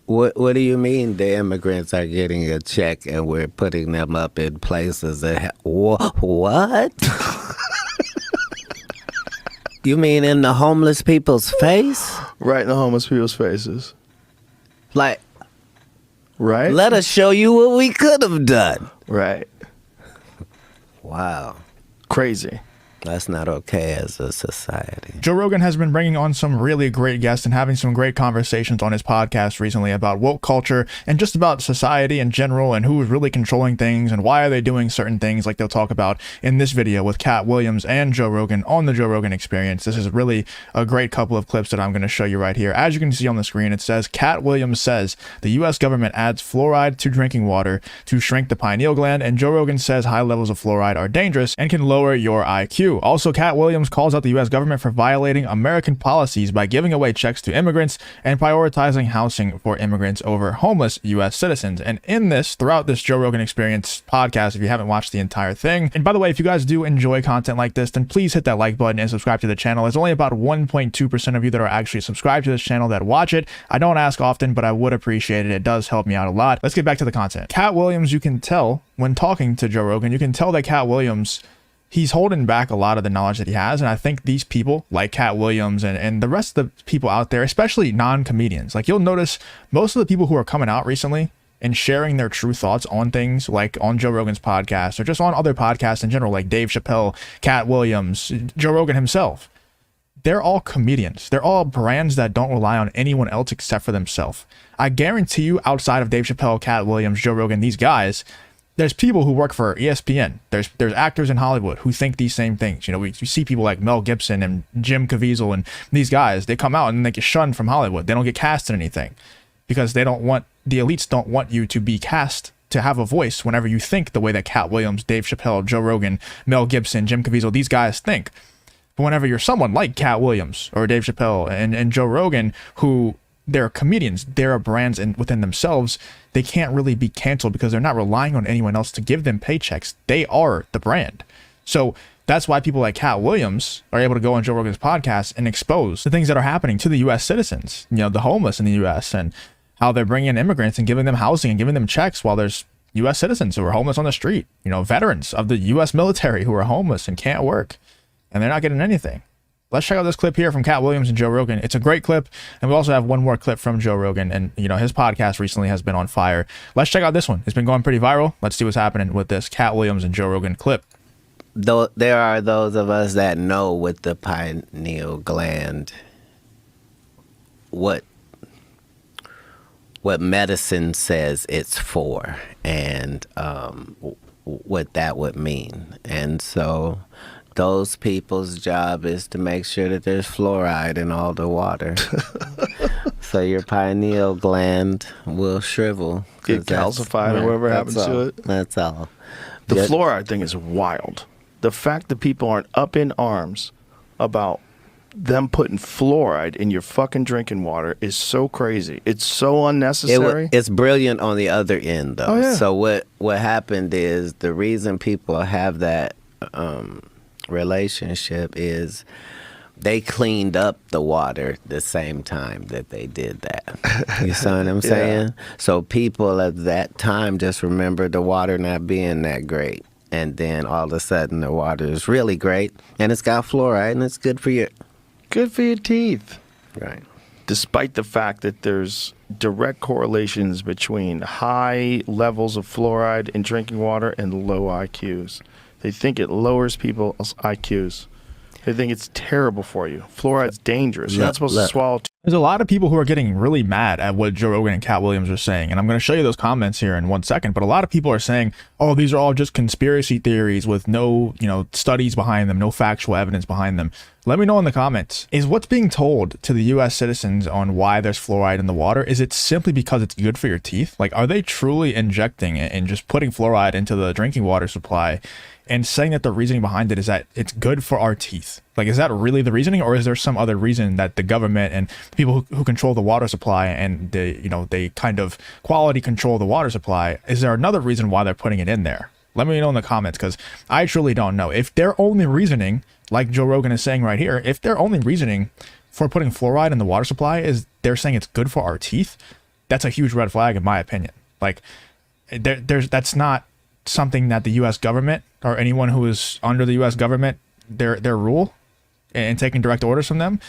What do you mean the immigrants are getting a check and we're putting them up in places that what? You mean in the homeless people's face? Right in the homeless people's faces. Like, right? Let us show you what we could have done. Right. Wow. Crazy. That's not okay as a society. Joe Rogan has been bringing on some really great guests and having some great conversations on his podcast recently about woke culture and just about society in general and who is really controlling things and why are they doing certain things, like they'll talk about in this video with Katt Williams and Joe Rogan on the Joe Rogan Experience. This is really a great couple of clips that I'm going to show you right here. As you can see on the screen, it says, Katt Williams says the U.S. government adds fluoride to drinking water to shrink the pineal gland, and Joe Rogan says high levels of fluoride are dangerous and can lower your IQ. Also, Katt Williams calls out the U.S. government for violating American policies by giving away checks to immigrants and prioritizing housing for immigrants over homeless U.S. citizens. And in this, throughout this Joe Rogan Experience podcast, if you haven't watched the entire thing, and by the way, if you guys do enjoy content like this, then please hit that like button and subscribe to the channel. There's only about 1.2% of you that are actually subscribed to this channel that watch it. I don't ask often, but I would appreciate it. It does help me out a lot. Let's get back to the content. Katt Williams, you can tell when talking to Joe Rogan, you can tell that Katt Williams, he's holding back a lot of the knowledge that he has. And I think these people like Katt Williams and the rest of the people out there, especially non-comedians, like you'll notice most of the people who are coming out recently and sharing their true thoughts on things like on Joe Rogan's podcast or just on other podcasts in general, like Dave Chappelle, Katt Williams, Joe Rogan himself. They're all comedians. They're all brands that don't rely on anyone else except for themselves. I guarantee you, outside of Dave Chappelle, Katt Williams, Joe Rogan, these guys, there's people who work for ESPN. There's actors in Hollywood who think these same things. You know, we see people like Mel Gibson and Jim Caviezel and these guys. They come out and they get shunned from Hollywood. They don't get cast in anything because they don't want, the elites don't want you to be cast to have a voice whenever you think the way that Katt Williams, Dave Chappelle, Joe Rogan, Mel Gibson, Jim Caviezel, these guys think. But whenever you're someone like Katt Williams or Dave Chappelle and Joe Rogan, who they're comedians, they're brands within themselves, they can't really be canceled because they're not relying on anyone else to give them paychecks. They are the brand. So that's why people like Katt Williams are able to go on Joe Rogan's podcast and expose the things that are happening to the U.S. citizens, you know, the homeless in the U.S. and how they're bringing in immigrants and giving them housing and giving them checks while there's U.S. citizens who are homeless on the street, you know, veterans of the U.S. military who are homeless and can't work and they're not getting anything. Let's check out this clip here from Katt Williams and Joe Rogan. It's a great clip. And we also have one more clip from Joe Rogan. And, you know, his podcast recently has been on fire. Let's check out this one. It's been going pretty viral. Let's see what's happening with this Katt Williams and Joe Rogan clip. Though there are those of us that know with the pineal gland what medicine says it's for and what that would mean. And so those people's job is to make sure that there's fluoride in all the water. So your pineal gland will shrivel. Get calcified or whatever happens to it. That's all. The fluoride thing is wild. The fact that people aren't up in arms about them putting fluoride in your fucking drinking water is so crazy. It's so unnecessary. It's brilliant on the other end, though. Oh, yeah. So what happened is the reason people have that relationship is they cleaned up the water the same time that they did that. You see what I'm saying? So people at that time just remember the water not being that great. And then all of a sudden the water is really great and it's got fluoride and it's good for your teeth. Right. Despite the fact that there's direct correlations between high levels of fluoride in drinking water and low IQs. They think it lowers people's IQs. They think it's terrible for you. Fluoride's dangerous. You're not supposed to swallow. There's a lot of people who are getting really mad at what Joe Rogan and Katt Williams are saying. And I'm going to show you those comments here in 1 second. But a lot of people are saying, oh, these are all just conspiracy theories with no, you know, studies behind them, no factual evidence behind them. Let me know in the comments. Is what's being told to the U.S. citizens on why there's fluoride in the water, is it simply because it's good for your teeth? Like, are they truly injecting it and just putting fluoride into the drinking water supply and saying that the reasoning behind it is that it's good for our teeth? Like, is that really the reasoning, or is there some other reason that the government and people who control the water supply and they kind of quality control the water supply, is there another reason why they're putting it in there? Let me know in the comments, because I truly don't know. If their only reasoning, like Joe Rogan is saying right here, if their only reasoning for putting fluoride in the water supply is they're saying it's good for our teeth, that's a huge red flag in my opinion. Like, that's not something that the U.S. government or anyone who is under the U.S. government, their rule and taking direct orders from them,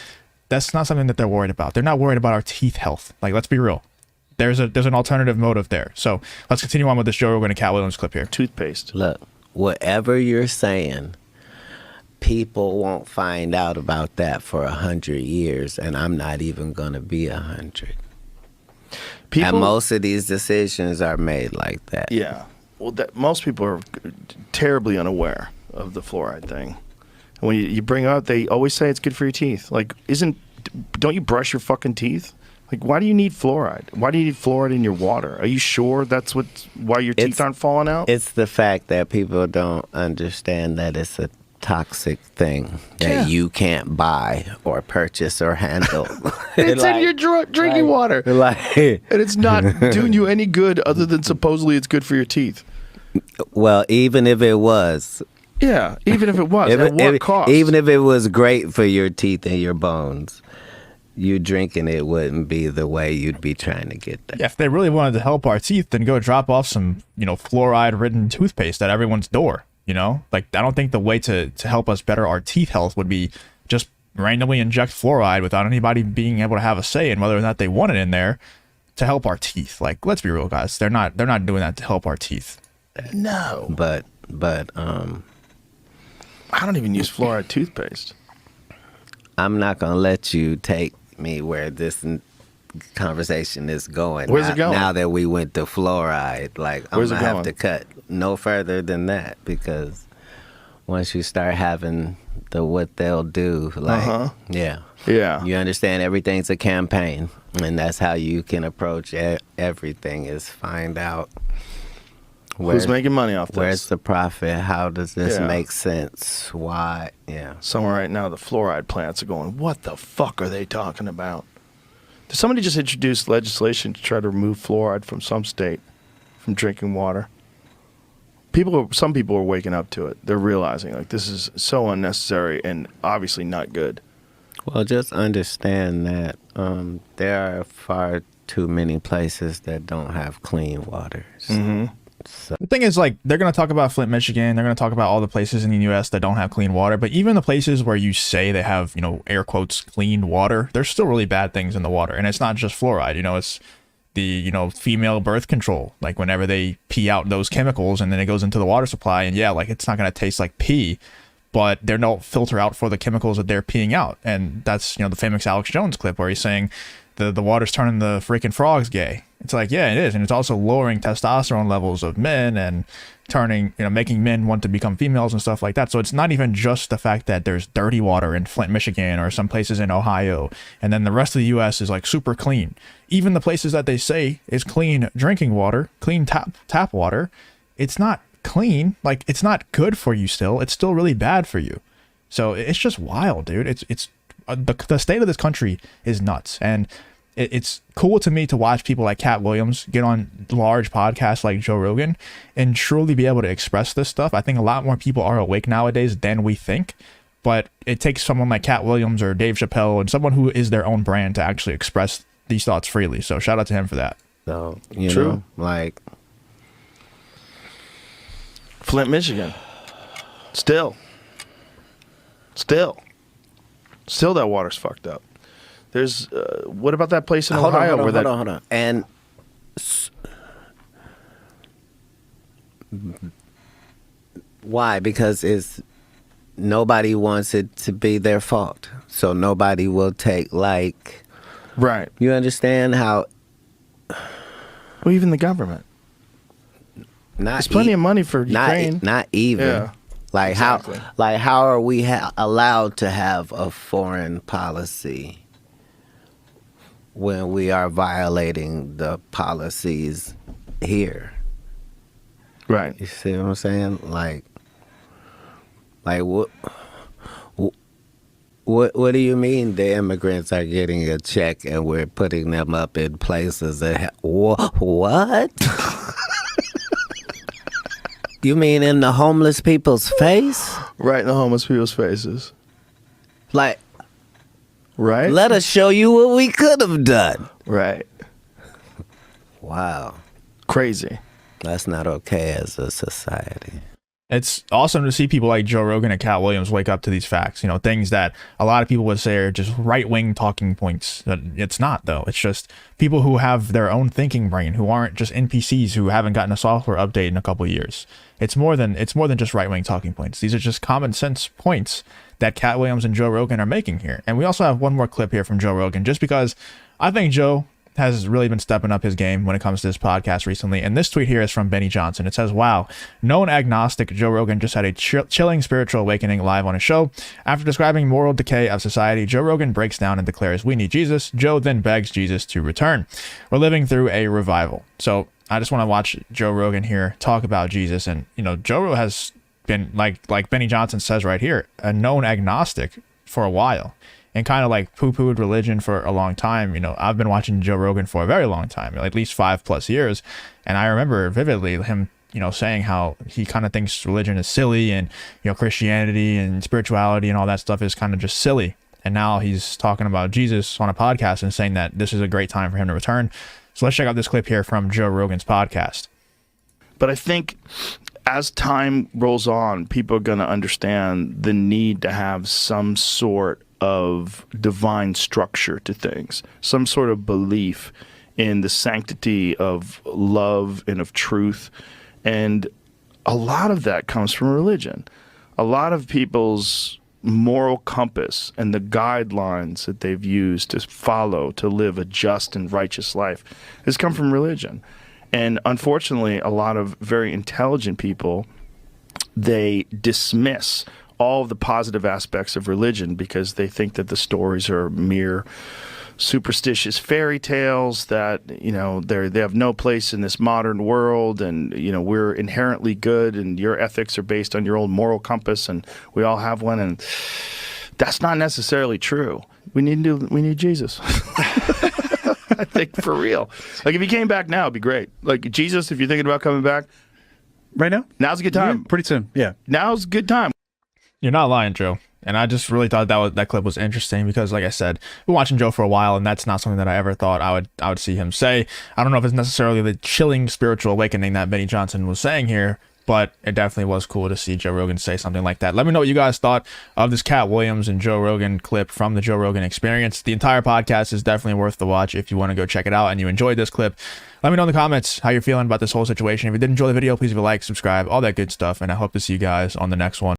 that's not something that they're worried about. They're not worried about our teeth health. Like, let's be real. There's an alternative motive there. So let's continue on with this Joe Rogan and Katt Williams clip here. Toothpaste. Look, whatever you're saying, people won't find out about that for 100 years, and I'm not even going to be 100. And most of these decisions are made like that. Yeah. Well, most people are terribly unaware of the fluoride thing. And when you bring it up, they always say it's good for your teeth. Like, don't you brush your fucking teeth? Like, why do you need fluoride? Why do you need fluoride in your water? Are you sure that's why your teeth aren't falling out? It's the fact that people don't understand that it's a toxic thing that you can't buy or purchase or handle. It's in your drinking water. And it's not doing you any good other than supposedly it's good for your teeth. Well, even if it was. Yeah, even if it was. At what cost? Even if it was great for your teeth and your bones, you drinking it wouldn't be the way you'd be trying to get that. Yeah, if they really wanted to help our teeth, then go drop off some, fluoride-ridden toothpaste at everyone's door. Like, I don't think the way to help us better our teeth health would be just randomly inject fluoride without anybody being able to have a say in whether or not they want it in there to help our teeth. Like, let's be real, guys. They're not doing that to help our teeth. No. But I don't even use fluoride toothpaste. I'm not going to let you take me where this conversation is going. Where's it going? Now that we went to fluoride, like, I'm Where's going it to have going? to cut no further than that, because once you start having what they'll do, like, yeah. You understand everything's a campaign, and that's how you can approach everything, is find out who's making money off this. Where's the profit? How does this make sense? Why? Yeah. Somewhere right now, the fluoride plants are going, what the fuck are they talking about? Somebody just introduced legislation to try to remove fluoride from some state from drinking water. Some people are waking up to it. They're realizing, like, this is so unnecessary and obviously not good. Well, just understand that there are far too many places that don't have clean waters. Mm-hmm. So. The thing is, like, they're going to talk about Flint, Michigan. They're going to talk about all the places in the U.S. that don't have clean water. But even the places where you say they have, air quotes, clean water, there's still really bad things in the water. And it's not just fluoride. It's the, female birth control. Like, whenever they pee out those chemicals and then it goes into the water supply. And, yeah, like, it's not going to taste like pee, but they don't filter out for the chemicals that they're peeing out. And that's, the famous Alex Jones clip where he's saying the water's turning the freaking frogs gay. It's like, yeah, it is. And it's also lowering testosterone levels of men and turning, making men want to become females and stuff like that. So it's not even just the fact that there's dirty water in Flint, Michigan, or some places in Ohio, and then the rest of the U.S. is like super clean. Even the places that they say is clean drinking water, clean tap water, it's not clean. Like, it's not good for you still. It's still really bad for you. So it's just wild, dude. It's the state of this country is nuts. And it's cool to me to watch people like Katt Williams get on large podcasts like Joe Rogan and truly be able to express this stuff. I think a lot more people are awake nowadays than we think, but it takes someone like Katt Williams or Dave Chappelle and someone who is their own brand to actually express these thoughts freely. So shout out to him for that. So, you know, like, Flint, Michigan. Still that water's fucked up. There's what about that place in Ohio where that? Hold on. And why? Because nobody wants it to be their fault, so nobody will take, like, right. You understand how? Well, even the government. There's plenty of money for Ukraine. Not even. Yeah. Like, exactly. how are we allowed to have a foreign policy when we are violating the policies here? Right. You see what I'm saying? Like what do you mean the immigrants are getting a check and we're putting them up in places that what? You mean in the homeless people's face? Right in the homeless people's faces. Like, right? let us show you what we could have done. Right. Wow. Crazy. That's not okay as a society. It's awesome to see people like Joe Rogan and Katt Williams wake up to these facts, things that a lot of people would say are just right-wing talking points. It's not, though. It's just people who have their own thinking brain, who aren't just NPCs who haven't gotten a software update in a couple of years. It's more than just right-wing talking points. These are just common sense points that Katt Williams and Joe Rogan are making here. And we also have one more clip here from Joe Rogan, just because I think Joe has really been stepping up his game when it comes to this podcast recently. And this tweet here is from Benny Johnson. It says, wow, known agnostic Joe Rogan just had a chilling spiritual awakening live on his show. After describing moral decay of society, Joe Rogan breaks down and declares, we need Jesus. Joe then begs Jesus to return. We're living through a revival. So I just want to watch Joe Rogan here talk about Jesus. And, Joe Rogan has been, like Benny Johnson says right here, a known agnostic for a while. And kind of like poo-pooed religion for a long time. I've been watching Joe Rogan for a very long time, at least 5+ years. And I remember vividly him, saying how he kind of thinks religion is silly and, Christianity and spirituality and all that stuff is kind of just silly. And now he's talking about Jesus on a podcast and saying that this is a great time for him to return. So let's check out this clip here from Joe Rogan's podcast. But I think as time rolls on, people are going to understand the need to have some sort of divine structure to things, some sort of belief in the sanctity of love and of truth. And a lot of that comes from religion. A lot of people's moral compass and the guidelines that they've used to follow to live a just and righteous life has come from religion. And unfortunately, a lot of very intelligent people, they dismiss all of the positive aspects of religion because they think that the stories are mere superstitious fairy tales that, they have no place in this modern world, and, we're inherently good and your ethics are based on your own moral compass and we all have one. And that's not necessarily true. We need Jesus. I think for real. Like if he came back now, it'd be great. Like Jesus, if you're thinking about coming back right now, now's a good time. Yeah, pretty soon. Yeah. Now's a good time. You're not lying, Joe. And I just really thought that clip was interesting because, like I said, I've been watching Joe for a while, and that's not something that I ever thought I would see him say. I don't know if it's necessarily the chilling spiritual awakening that Benny Johnson was saying here, but it definitely was cool to see Joe Rogan say something like that. Let me know what you guys thought of this Katt Williams and Joe Rogan clip from the Joe Rogan Experience. The entire podcast is definitely worth the watch if you want to go check it out and you enjoyed this clip. Let me know in the comments how you're feeling about this whole situation. If you did enjoy the video, please leave a like, subscribe, all that good stuff, and I hope to see you guys on the next one.